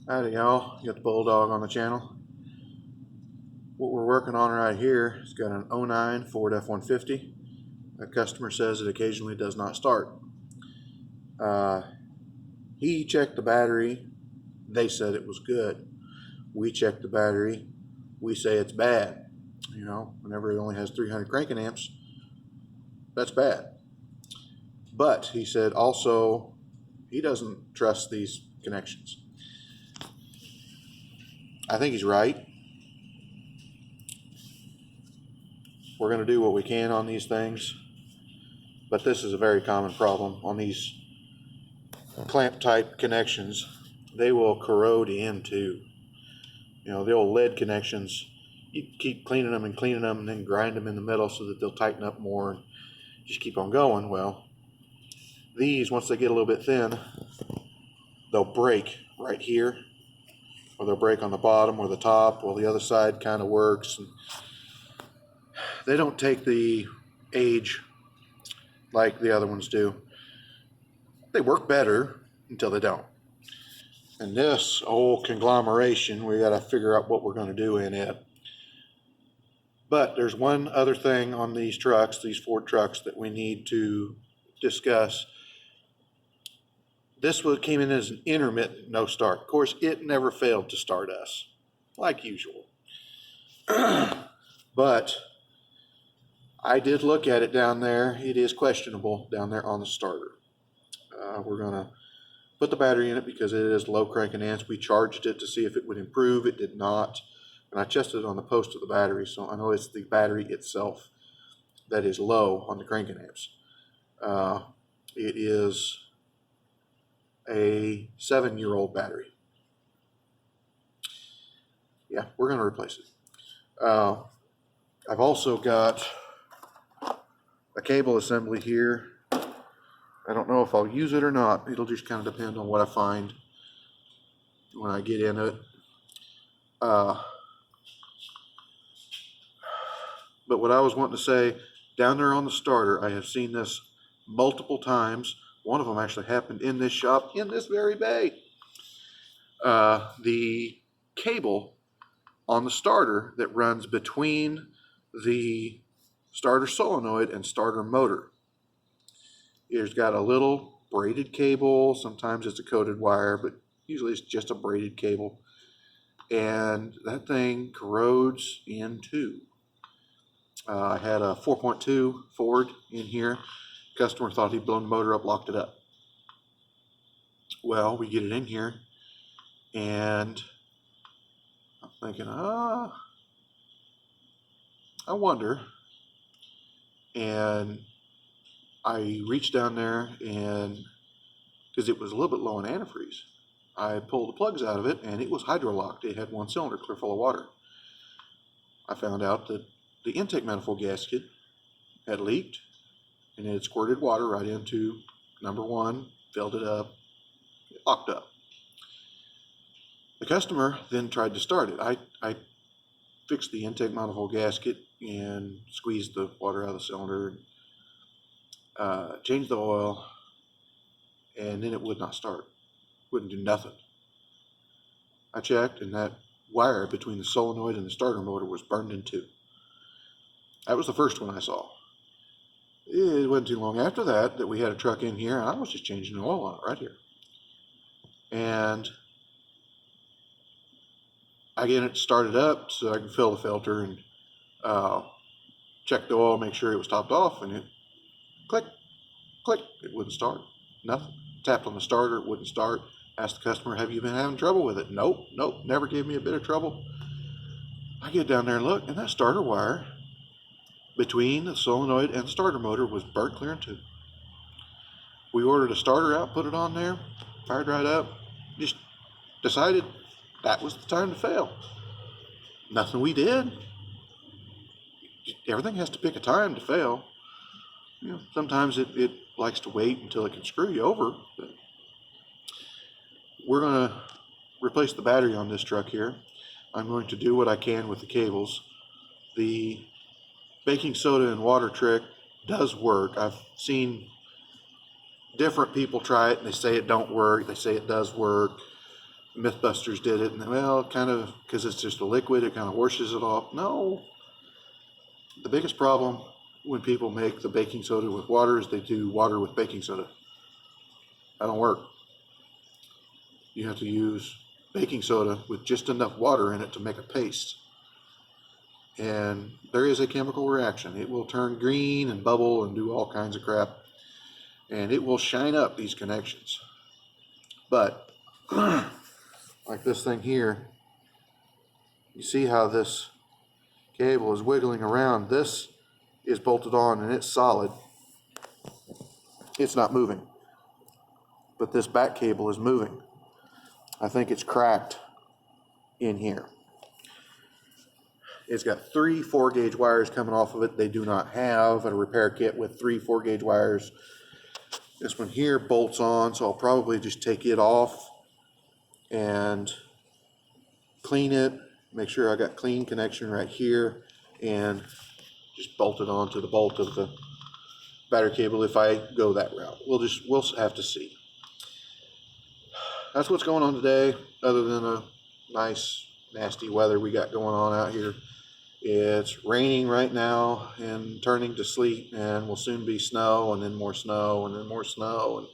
Howdy y'all, got the Bulldog on the channel. What we're working on right here has got an '09 Ford F-150. A customer says it occasionally does not start. He checked the battery, they said it was good. We checked the battery, we say it's bad. You know, whenever it only has 300 cranking amps, that's bad. But he said also he doesn't trust these connections. I think he's right. We're going to do what we can on these things, but this is a very common problem on these clamp type connections. They will corrode into, you know, the old lead connections. You keep cleaning them and then grind them in the middle so that they'll tighten up more and just keep on going. Well, these, once they get a little bit thin, they'll break right here, or they'll break on the bottom or the top. Well, the other side kind of works. And they don't take the age like the other ones do. They work better until they don't. And this whole conglomeration, we got to figure out what we're going to do in it. But there's one other thing on these trucks, these Ford trucks, that we need to discuss. This one came in as an intermittent no start. Of course, it never failed to start us, like usual. But I did look at it down there. It is questionable down there on the starter. We're going to put the battery in it because it is low cranking amps. We charged it to see if it would improve. It did not. And I tested it on the post of the battery, so I know it's the battery itself that is low on the cranking amps. It is a 7-year-old battery. Yeah, we're going to replace it. I've also got a cable assembly here. I don't know if I'll use it or not. It'll just kind of depend on what I find when I get into it. But what I was wanting to say, down there on the starter, I have seen this multiple times. One of them actually happened in this shop, in this very bay. The cable on the starter that runs between the starter solenoid and starter motor, it's got a little braided cable. Sometimes it's a coated wire, but usually it's just a braided cable. And that thing corrodes in two. I had a 4.2 Ford in here. Customer thought he'd blown the motor up, locked it up. Well, we get it in here, and I'm thinking, I wonder. And I reached down there, and because it was a little bit low on antifreeze, I pulled the plugs out of it, and it was hydrolocked. It had one cylinder clear full of water. I found out that the intake manifold gasket had leaked, and it had squirted water right into number one, filled it up, it locked up. The customer then tried to start it. I fixed the intake manifold gasket and squeezed the water out of the cylinder, changed the oil, and then it would not start. Wouldn't do nothing. I checked, and that wire between the solenoid and the starter motor was burned in two. That was the first one I saw. It wasn't too long after that that we had a truck in here, and I was just changing the oil on it right here. And I get it started up so I can fill the filter and check the oil, make sure it was topped off, and it click, click, it wouldn't start. Nothing. Tapped on the starter, it wouldn't start. Asked the customer, have you been having trouble with it? Nope, never gave me a bit of trouble. I get down there and look, and that starter wire between the solenoid and the starter motor was burnt clear in two. We ordered a starter out, put it on there, fired right up, just decided that was the time to fail. Nothing we did. Everything has to pick a time to fail. You know, sometimes it likes to wait until it can screw you over. But we're going to replace the battery on this truck here. I'm going to do what I can with the cables. The baking soda and water trick does work. I've seen different people try it and they say it don't work. They say it does work. Mythbusters did it, and well, kind of, because it's just a liquid, it kind of washes it off. No, the biggest problem when people make the baking soda with water is they do water with baking soda. That don't work. You have to use baking soda with just enough water in it to make a paste. And there is a chemical reaction. It will turn green and bubble and do all kinds of crap. And it will shine up these connections. But, like this thing here, you see how this cable is wiggling around. This is bolted on and it's solid. It's not moving. But this back cable is moving. I think it's cracked in here. It's got 3 4-gauge wires coming off of it. They do not have a repair kit with 3 4-gauge wires. This one here bolts on, so I'll probably just take it off and clean it. Make sure I got clean connection right here and just bolt it onto the bolt of the battery cable if I go that route. We'll have to see. That's what's going on today, other than a nice, nasty weather we got going on out here. It's raining right now and turning to sleet, and will soon be snow, and then more snow, and then more snow. And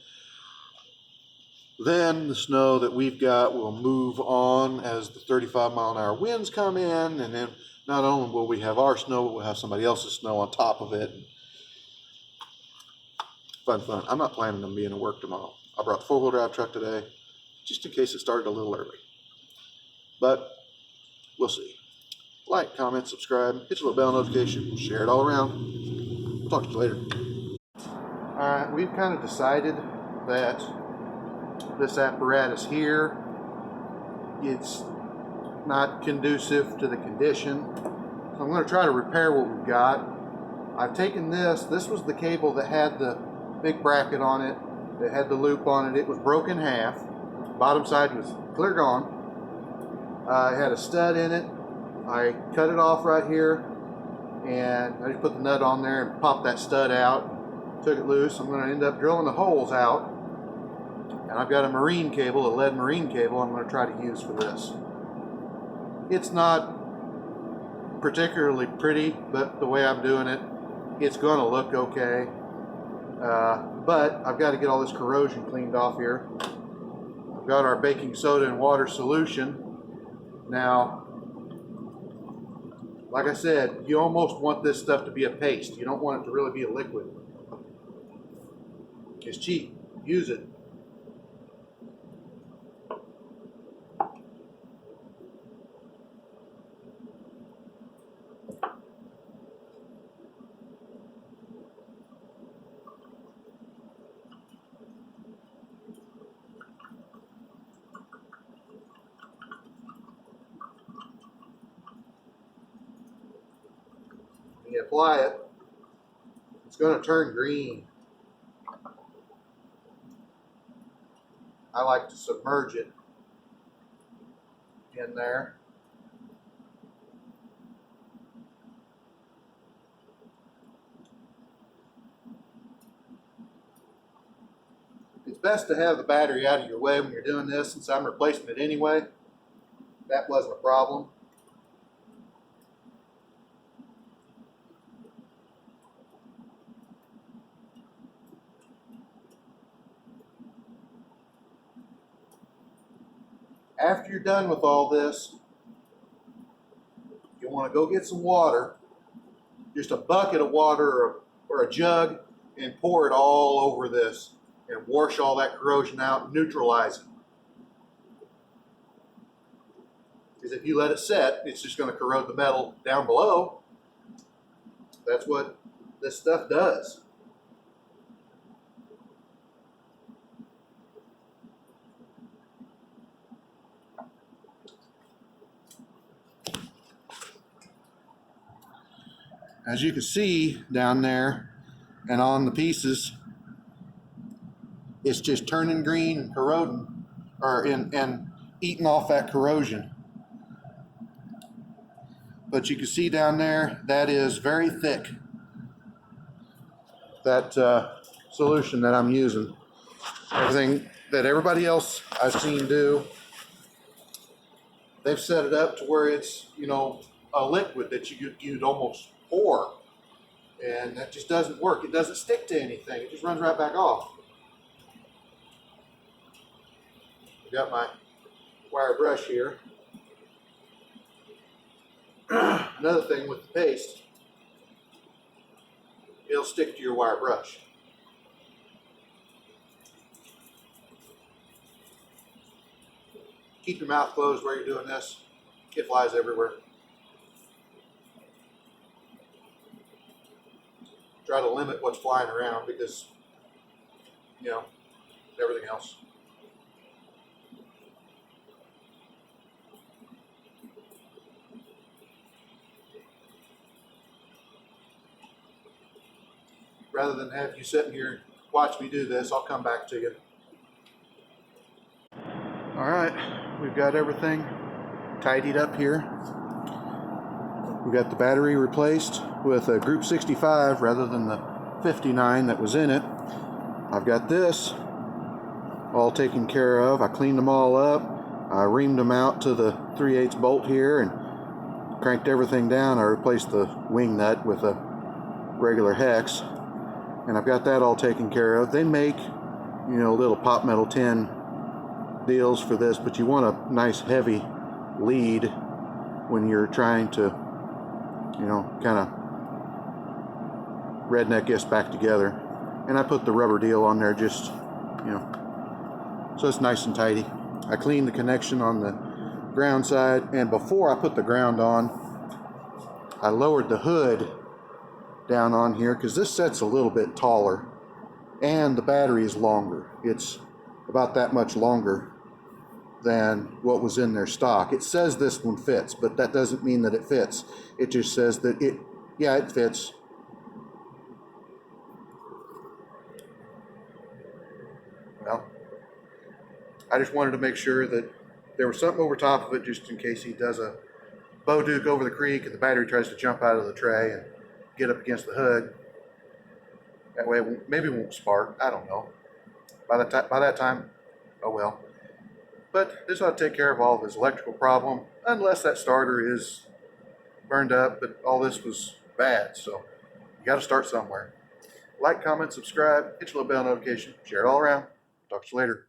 then the snow that we've got will move on as the 35-mile-an-hour winds come in, and then not only will we have our snow, but we'll have somebody else's snow on top of it. Fun. I'm not planning on being at work tomorrow. I brought the 4-wheel drive truck today, just in case it started a little early. But we'll see. Like, comment, subscribe, hit your little bell notification, share it all around. We'll talk to you later. Alright, we've kind of decided that this apparatus here, it's not conducive to the condition. So I'm going to try to repair what we've got. I've taken this was the cable that had the big bracket on it, that had the loop on it. It was broken in half. Bottom side was clear gone. It had a stud in it. I cut it off right here, and I just put the nut on there and popped that stud out, took it loose. I'm going to end up drilling the holes out, and I've got a marine cable, a lead marine cable, I'm going to try to use for this. It's not particularly pretty, but the way I'm doing it, it's going to look okay. But I've got to get all this corrosion cleaned off here. I've got our baking soda and water solution. Now, like I said, you almost want this stuff to be a paste. You don't want it to really be a liquid. It's cheap. Use it. When you apply it, it's going to turn green. I like to submerge it in there. It's best to have the battery out of your way when you're doing this, since I'm replacing it anyway. That wasn't a problem. After you're done with all this, you want to go get some water, just a bucket of water or a jug, and pour it all over this and wash all that corrosion out, neutralize it. Because if you let it set, it's just going to corrode the metal down below. That's what this stuff does. As you can see down there and on the pieces, it's just turning green and corroding, and eating off that corrosion. But you can see down there, that is very thick. That solution that I'm using. Everything that everybody else I've seen do they've set it up to where it's, you know, a liquid that you'd almost pour, and that just doesn't work. It doesn't stick to anything. It just runs right back off. I've got my wire brush here. Another thing with the paste, it'll stick to your wire brush. Keep your mouth closed while you're doing this. It flies everywhere. Try to limit what's flying around because, you know, everything else. Rather than have you sitting here and watch me do this, I'll come back to you. All right, we've got everything tidied up here. We got the battery replaced with a Group 65 rather than the 59 that was in it. I've got this all taken care of. I cleaned them all up. I reamed them out to the 3/8 bolt here and cranked everything down. I replaced the wing nut with a regular hex, and I've got that all taken care of. They make, you know, little pop metal tin deals for this, but you want a nice heavy lead when you're trying to, you know, kind of redneck this back together. And I put the rubber deal on there just, you know, so it's nice and tidy. I cleaned the connection on the ground side, and before I put the ground on, I lowered the hood down on here because this set's a little bit taller and the battery is longer. It's about that much longer than what was in their stock. It says this one fits, but that doesn't mean that it fits. It just says that it fits. Well, I just wanted to make sure that there was something over top of it just in case he does a bow duke over the creek and the battery tries to jump out of the tray and get up against the hood. That way maybe it won't spark. I don't know. By that time, oh well. But this ought to take care of all of his electrical problem, unless that starter is burned up, but all this was bad, so you got to start somewhere. Like, comment, subscribe, hit your little bell notification, share it all around. Talk to you later.